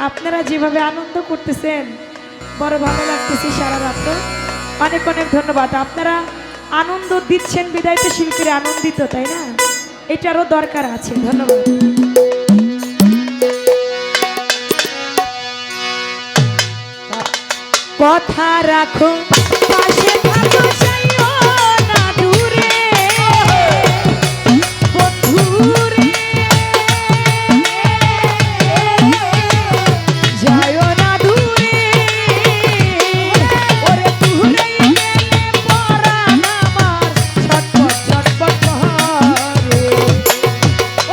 আপনারা যেভাবে আনন্দ করতেছেন বড় ভালো লাগতেছে সারা রাত। অনেক অনেক ধন্যবাদ। আপনারা আনন্দ দিচ্ছেন বিদায় তো শিল্পীরা আনন্দিত, তাই না? এটারও দরকার আছে। ধন্যবাদ। কথা রাখো, পাশে থাকো, যাইও না দূরে বন্ধুরে, যাইও না দূরে ওরে দূরে গেলে পরাণ আমার ছটফট ছটফট করে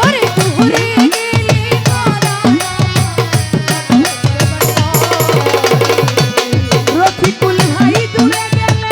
ওরে দূরে গেলে পরাণ আমার রফিকুল ভাই দূরে গেলে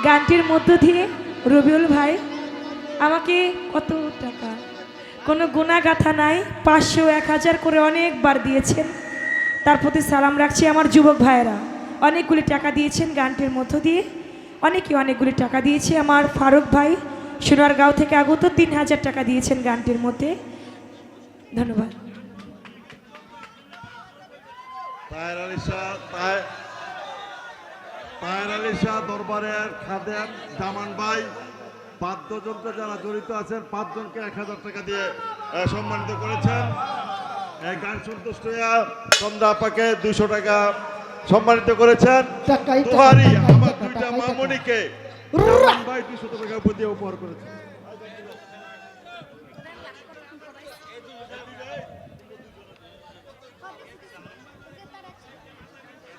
গানটির মধ্য দিয়ে রবিউল ভাই আমাকে কত টাকা, কোনো গুণাগাথা নাই, 500 1000 করে অনেকবার দিয়েছেন। তার প্রতি সালাম রাখছি। আমার যুবক ভাইয়েরা অনেকগুলি টাকা দিয়েছেন গানটির মধ্য দিয়ে, অনেকগুলি টাকা দিয়েছে। আমার ফারুক ভাই সোনারগাঁও থেকে আগত 3000 টাকা দিয়েছেন গানটির মধ্যে। ধন্যবাদ। তাহের আলী শাহ দরবারের খাদেম জামান ভাই 5 জনকে যারা জড়িত আছেন 5 জনকে 1000 টাকা দিয়ে সম্মানিত করেছেন। এই গান সন্তুষ্ট হইয়া সন্ধ্যা আপাকে 200 টাকা সম্মানিত করেছেন। তুহারি আমার 2টা মামুনিকে জামান ভাই 200 টাকা দিয়ে উপহার করেছেন।